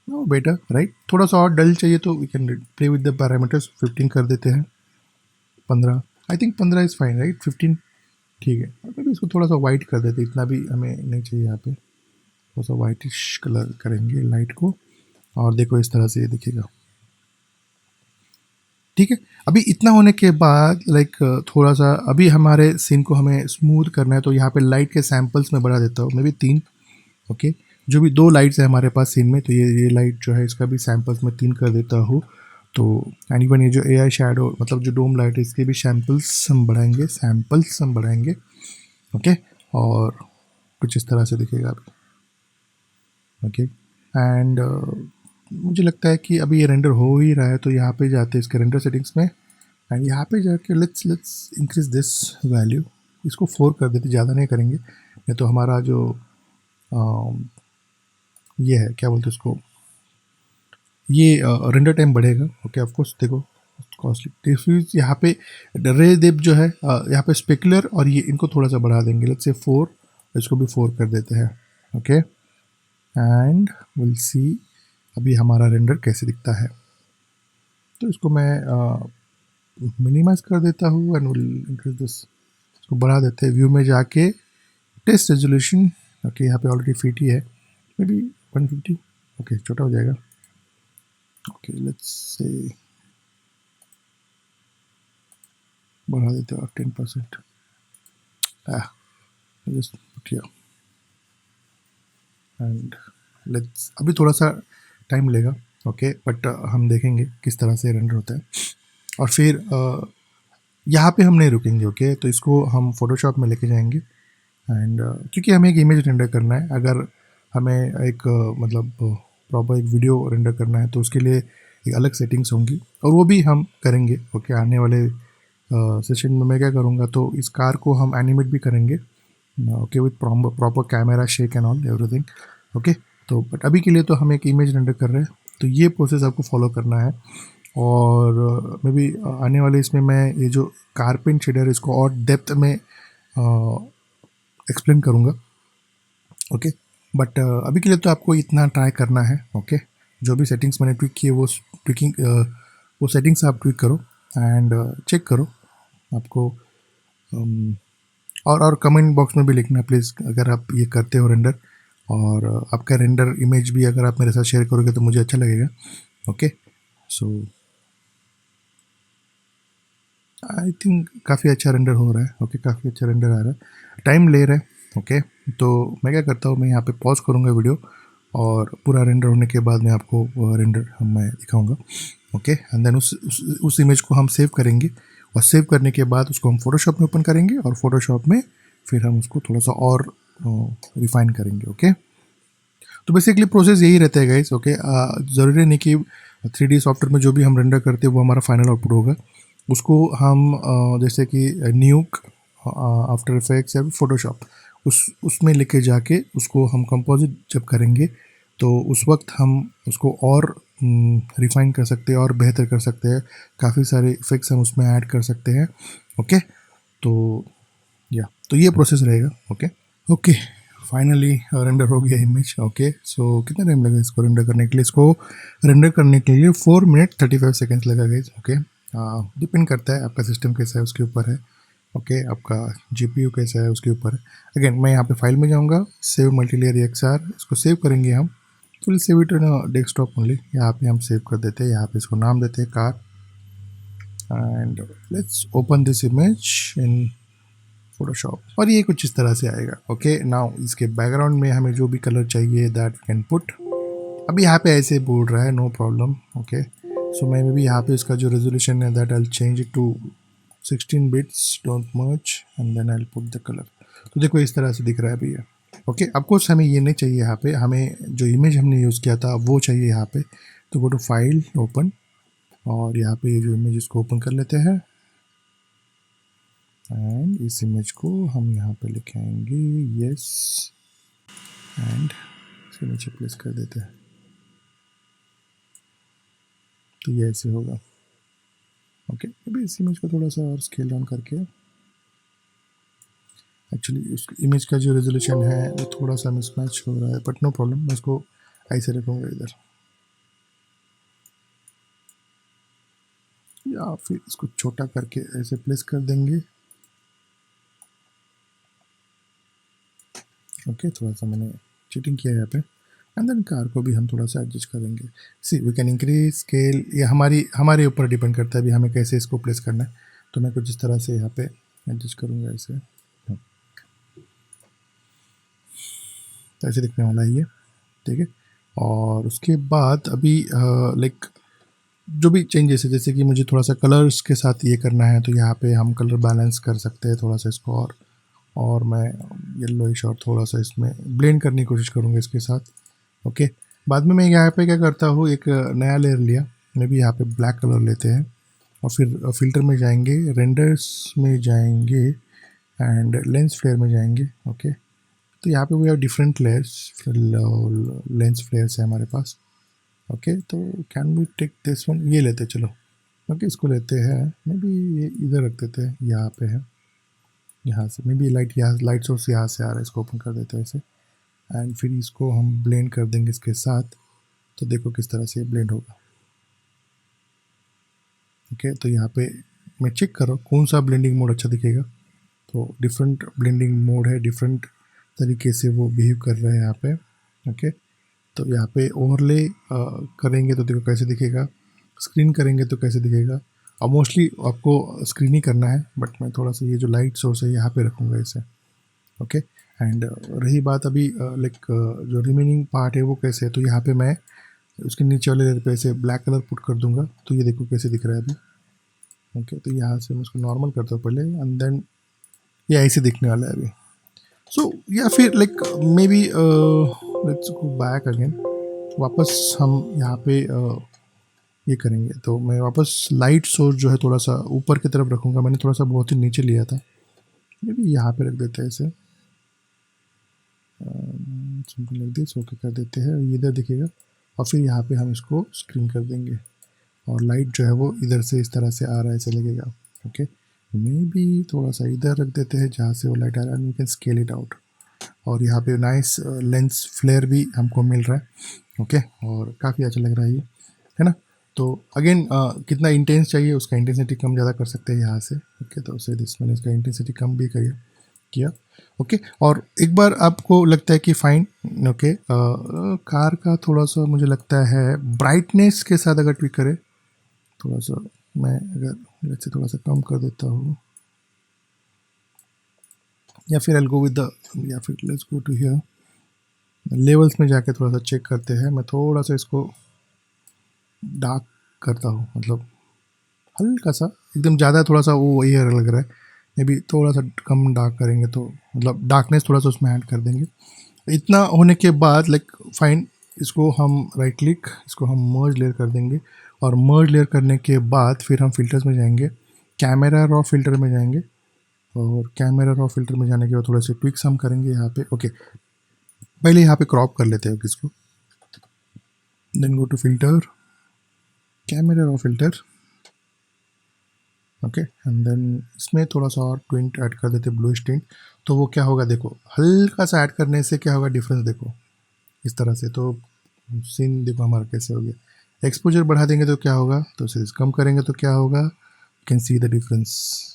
no better, right. थोड़ा सा और डल चाहिए तो we can play with the parameters, 15 कर देते हैं, 15, I think 15 is fine, right, 15 ठीक है। अगर इसको थोड़ा सा वाइट कर देते, इतना भी हमें नहीं चाहिए यहाँ पे, थोड़ा सा वाइटिश कलर करेंगे लाइट को। और देखो इस तरह से ये दिखेगा, ठीक है। अभी इतना होने के बाद लाइक थोड़ा सा अभी हमारे सीन को हमें स्मूथ करना है, तो यहाँ पे लाइट के सैम्पल्स में बढ़ा देता हूँ, मैं भी 3, ओके। जो भी 2 लाइट्स है हमारे पास सीन में, तो ये लाइट जो है इसका भी सैम्पल्स में 3 कर देता हूँ। तो एंड इवन ये जो AI शैडो मतलब जो डोम लाइट है इसके भी सैम्पल्स हम बढ़ाएंगे, ओके। और कुछ इस तरह से दिखेगा अभी, ओके। एंड मुझे लगता है कि अभी ये रेंडर हो ही रहा है, तो यहाँ पे जाते हैं इसके रेंडर सेटिंग्स में एंड यहाँ पे जाके लेट्स इंक्रीज दिस वैल्यू, इसको 4 कर देते, ज़्यादा नहीं करेंगे नहीं तो हमारा जो ये है क्या बोलते हैं उसको, ये रेंडर टाइम बढ़ेगा, ओके। ऑफ कोर्स देखो कॉस्टली डिफ्यूज यहाँ पे रे डेप्थ जो है यहाँ पे स्पेकुलर और ये इनको थोड़ा सा बढ़ा देंगे, लेट्स से 4, इसको भी 4 कर देते हैं, ओके। एंड विल सी अभी हमारा रेंडर कैसे दिखता है। तो इसको मैं मिनिमाइज कर देता हूँ एंड विल इंक्रीज दिस, इसको बढ़ा देते हैं। व्यू में जाके टेस्ट रेजोल्यूशन, ओके, यहाँ पे ऑलरेडी फिट ही है, मे बी 150, ओके, छोटा हो जाएगा, ओके। लेट्स से बढ़ा देते हैं 10%, just put here and let's, अभी थोड़ा सा टाइम लेगा, ओके, बट हम देखेंगे किस तरह से रेंडर होता है। और फिर यहाँ पे हम नहीं रुकेंगे, ओके। तो इसको हम फोटोशॉप में लेके जाएंगे एंड क्योंकि हमें एक इमेज रेंडर करना है, अगर हमें एक मतलब प्रॉपर एक वीडियो रेंडर करना है तो उसके लिए एक अलग सेटिंग्स होंगी और वो भी हम करेंगे, ओके। आने वाले सेशन में मैं क्या करूँगा, तो इस कार को हम एनिमेट भी करेंगे, okay, with proper camera shake and all everything, okay. तो बट अभी के लिए तो हम एक इमेज रेंडर कर रहे हैं, तो ये प्रोसेस आपको फॉलो करना है। और मे बी आने वाले इसमें मैं ये जो कारपेंट शेडर है इसको और डेप्थ में एक्सप्लेन करूँगा, ओके। बट अभी के लिए तो आपको इतना ट्राई करना है, ओके। जो भी सेटिंग्स मैंने ट्विक किए वो सेटिंग्स आप ट्विक करो एंड चेक करो आपको। और कमेंट बॉक्स में भी लिखना प्लीज़ अगर आप ये करते हो रेंडर, और आपका रेंडर इमेज भी अगर आप मेरे साथ शेयर करोगे तो मुझे अच्छा लगेगा, ओके। सो आई थिंक काफ़ी अच्छा रेंडर हो रहा है, ओके, काफ़ी अच्छा रेंडर आ रहा है, टाइम ले रहा है, ओके। तो मैं क्या करता हूँ, मैं यहाँ पे पॉज करूँगा वीडियो और पूरा रेंडर होने के बाद मैं आपको रेंडर मैं दिखाऊँगा, ओके। एंड देन उस इमेज को हम सेव करेंगे और सेव करने के बाद उसको हम फोटोशॉप में ओपन करेंगे और फोटोशॉप में फिर हम उसको थोड़ा सा और रिफाइन करेंगे, ओके। तो बेसिकली प्रोसेस यही रहता है गाइस, ओके। ज़रूरी नहीं कि 3D सॉफ्टवेयर में जो भी हम रेंडर करते हैं वो हमारा फाइनल आउटपुट होगा, उसको हम जैसे कि न्यूक, आफ्टर इफेक्ट्स या फोटोशॉप उसमें लेके जाके उसको हम कंपोजिट जब करेंगे तो उस वक्त हम उसको और रिफाइन कर सकते हैं और बेहतर कर सकते हैं, काफ़ी सारे इफेक्ट्स हम उसमें ऐड कर सकते हैं, ओके। तो तो ये प्रोसेस रहेगा, ओके। ओके, फाइनली रेंडर हो गया इमेज, ओके। सो कितना टाइम लगा इसको रेंडर करने के लिए, इसको रेंडर करने के लिए 4 मिनट 35 सेकेंड्स लगा गई, ओके। डिपेंड करता है आपका सिस्टम कैसा है उसके ऊपर है, ओके। आपका GPU कैसा है उसके ऊपर है। अगेन मैं यहाँ पे फाइल में जाऊँगा, सेव मल्टीलेयर EXR, इसको सेव करेंगे हम, तो save it on desktop only. यहाँ पे हम सेव कर देते हैं, यहाँ पे इसको नाम देते हैं car and let's open this image in Photoshop और ये कुछ इस तरह से आएगा, ओके। नाउ इसके बैकग्राउंड में हमें जो भी कलर चाहिए दैट वी कैन पुट। अभी यहाँ पे ऐसे बोल रहा है, नो प्रॉब्लम, ओके। सो मैं भी यहाँ पे इसका जो रेजोल्यूशन है that I will change it to 16 bits, don't much, and then I will put the colour. तो देखो इस तरह से दिख रहा है अभी ये, ओके, ऑफकोर्स हमें ये नहीं चाहिए यहाँ पे, हमें जो इमेज हमने यूज़ किया था वो चाहिए यहाँ पे। तो गो टू फाइल, ओपन, और यहाँ पे ये जो इमेज इसको ओपन कर लेते हैं एंड इस इमेज को हम यहाँ पे लिखे आएंगे यस एंड इसके नीचे प्लेस कर देते हैं। तो ये ऐसे होगा। ओके, अभी इस इमेज को थोड़ा सा और स्केल डाउन करके, एक्चुअली उस इमेज का जो रेजोल्यूशन है वो थोड़ा सा मिसमैच हो रहा है, बट नो प्रॉब्लम, मैं इसको ऐसे रखूँगा इधर, या फिर इसको छोटा करके ऐसे प्लेस कर देंगे। ओके, थोड़ा सा मैंने चीटिंग किया है यहाँ पे। एंड देन कार को भी हम थोड़ा सा एडजस्ट करेंगे। सी वी कैन इंक्रीज स्केल, ये हमारे ऊपर डिपेंड करता है अभी हमें कैसे इसको प्लेस करना है। तो मैं कुछ इस तरह से यहाँ पे एडजस्ट करूँगा ऐसे, तो ऐसे दिखने वाला है ये, ठीक है। और उसके बाद अभी लाइक जो भी चेंजेस है, जैसे कि मुझे थोड़ा सा कलर्स के साथ ये करना है, तो यहाँ पे हम कलर बैलेंस कर सकते हैं थोड़ा सा इसको, और मैं येलोइश और थोड़ा सा इसमें ब्लेंड करने की कोशिश करूँगा इसके साथ। ओके, बाद में मैं यहाँ पे क्या करता हूँ, एक नया लेयर लिया, मैं भी यहाँ पे ब्लैक कलर लेते हैं और फिर फिल्टर में जाएंगे, रेंडर्स में जाएंगे एंड लेंस फ्लेयर में जाएंगे। ओके, तो यहाँ पे we have different layers, lens flares है हमारे पास। ओके, तो can we take this one, ये लेते चलो। ओके, इसको लेते हैं, मे बी ये इधर रख देते हैं, यहाँ पे है, यहाँ से मे बी लाइट, यहाँ लाइट सोर्स यहाँ से आ रहा है, इसको ओपन कर देते हैं ऐसे एंड फिर इसको हम ब्लेंड कर देंगे इसके साथ। तो देखो किस तरह से ये ब्लेंड होगा। ओके, तो यहाँ पे मैं चेक कर रहा हूँ कौन सा ब्लेंडिंग मोड अच्छा दिखेगा। तो डिफरेंट ब्लेंडिंग मोड है, डिफरेंट तरीके से वो बिहेव कर रहे हैं यहाँ पे। ओके, तो यहाँ पे ओवरले करेंगे तो देखो कैसे दिखेगा, स्क्रीन करेंगे तो कैसे दिखेगा। और मोस्टली आपको स्क्रीन ही करना है, बट मैं थोड़ा सा ये जो लाइट सोर्स है यहाँ पे रखूँगा इसे। ओके, एंड रही बात अभी लाइक जो रिमेनिंग पार्ट है वो कैसे है, तो यहाँ पे मैं उसके नीचे वाले लेयर पे ऐसे ब्लैक कलर पुट कर दूंगा, तो ये देखो कैसे दिख रहा है अभी। ओके, तो यहाँ से मैं उसको नॉर्मल करता हूँ पहले एंड देन ये ऐसे दिखने वाला है अभी। सो या फिर like may be let's go back again, वापस हम यहाँ पे ये करेंगे। तो मैं वापस लाइट सोर्स जो है थोड़ा सा ऊपर की तरफ रखूँगा, मैंने थोड़ा सा बहुत ही नीचे लिया था, मे बी यहाँ पे रख देते हैं ऐसे, समथिंग लाइक दिस। ओके कर देते हैं, ये इधर दिखेगा और फिर यहाँ पे हम इसको स्क्रीन कर देंगे और लाइट जो है वो इधर से इस तरह से आ रहा है, ऐसे लगेगा। ओके, मे बी थोड़ा सा इधर रख देते हैं जहाँ से वो लाइट आ रहा है, we can scale it out. और यहाँ पे नाइस लेंस फ्लेयर भी हमको मिल रहा है। ओके, और काफ़ी अच्छा लग रहा है ये, है ना। तो अगेन कितना इंटेंस चाहिए उसका इंटेंसिटी कम ज़्यादा कर सकते हैं यहाँ से। ओके, तो उससे मैंने इसका इंटेंसिटी कम भी किया। ओके, और एक बार आपको लगता है कि फाइन, ओके, कार का थोड़ा सा मुझे लगता है ब्राइटनेस के साथ अगर ट्विक करें थोड़ा सा, मैं अगर लेट्स से थोड़ा सा कम कर देता हूँ, या फिर आई गो विद द, या फिर let's go to here levels में जाके थोड़ा सा चेक करते हैं। मैं थोड़ा सा इसको डार्क करता हूँ, मतलब हल्का सा, एकदम ज़्यादा थोड़ा सा वो वही लग रहा है, मे बी थोड़ा सा कम डार्क करेंगे तो मतलब डार्कनेस थोड़ा सा उसमें ऐड कर देंगे। इतना होने के बाद लाइक फाइन, इसको हम राइट क्लिक, इसको हम मर्ज लेयर कर देंगे और मर्ज लेयर करने के बाद फिर हम फिल्टर्स में जाएंगे, कैमरा रॉ फिल्टर में जाएंगे और कैमरा रॉ फिल्टर में जाने के बाद थोड़े से ट्विक्स हम करेंगे यहाँ पे। ओके, पहले यहाँ पे क्रॉप कर लेते हैं किसको, then go to filter, camera raw filter. Okay, and then इसमें थोड़ा सा और टिंट ऐड कर देते, ब्लू टिंट। तो वो क्या होगा देखो, हल्का सा ऐड करने से क्या होगा डिफरेंस देखो इस तरह से। तो सीन देखो हमारा कैसे हो गया। एक्सपोजर बढ़ा देंगे तो क्या होगा, तो सीरीज कम करेंगे तो क्या होगा, you can C the difference,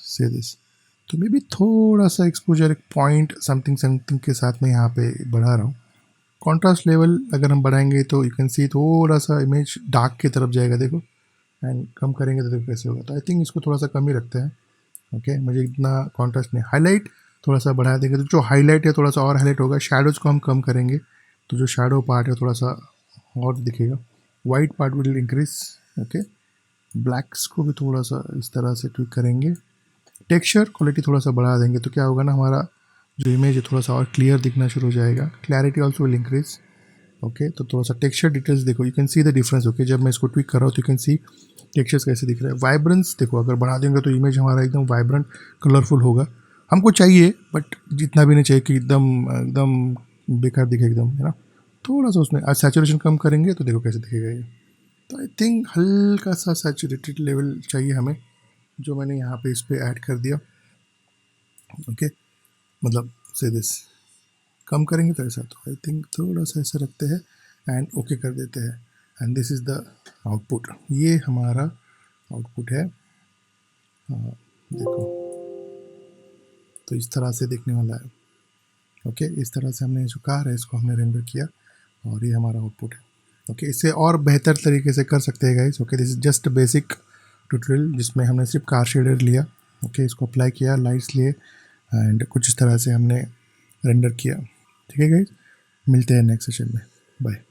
से दिस। तो मे बी थोड़ा सा एक्सपोजर एक पॉइंट समथिंग समथिंग के साथ में यहाँ पे बढ़ा रहा हूँ। कॉन्ट्रास्ट लेवल अगर हम बढ़ाएंगे तो यू कैन सी थोड़ा सा इमेज डार्क की तरफ जाएगा देखो, एंड कम करेंगे तो देखो कैसे होगा। तो आई थिंक इसको थोड़ा सा कम ही रखते हैं। ओके, मुझे इतना कॉन्ट्रास्ट नहीं, हाईलाइट थोड़ा सा बढ़ा देंगे तो जो हाईलाइट है थोड़ा सा और हाईलाइट होगा। शैडोज़ को हम कम करेंगे तो जो शैडो पार्ट है थोड़ा सा और दिखेगा, white part will increase. Okay, blacks को भी थोड़ा सा इस तरह से ट्विक करेंगे, टेक्सचर क्वालिटी थोड़ा सा बढ़ा देंगे तो क्या होगा ना, हमारा जो इमेज है थोड़ा सा और क्लियर दिखना शुरू हो जाएगा. Clarity also will increase. Okay, तो थोड़ा सा टेक्सचर डिटेल्स देखो, you can C the difference. Okay, जब मैं इसको ट्विक कर रहा हूँ तो यू कैन सी टेक्सचर्स कैसे दिख रहा है. वाइब्रेंस देखो, अगर बढ़ा देंगे तो इमेज हमारा एकदम वाइब्रेंट कलरफुल होगा. हमको चाहिए बट जितना भी नहीं चाहिए कि एकदम एकदम बेकार दिखे एकदम, है ना. थोड़ा सा उसमें आज सैचुरेशन कम करेंगे तो देखो कैसे दिखेगा ये. तो आई थिंक हल्का सा सैचुरेटेड लेवल चाहिए हमें, जो मैंने यहाँ पे इस पर ऐड कर दिया. ओके, मतलब से दिस कम करेंगे तो ऐसा, तो आई थिंक थोड़ा सा ऐसा रखते हैं एंड ओके कर देते हैं. And this is the output. ये हमारा आउटपुट है. देखो, तो इस तरह से दिखने वाला है. ओके, इस तरह से हमने जो कार है इसको हमने रेंडर किया और ये हमारा आउटपुट है. ओके, इससे और बेहतर तरीके से कर सकते हैं guys. Okay, this is just basic tutorial जिसमें हमने सिर्फ कार शेडर लिया. ओके, इसको अप्लाई किया, लाइट्स लिए एंड कुछ इस तरह से हमने रेंडर किया. ठीक है गाइस, मिलते हैं नेक्स्ट सेशन में. बाय.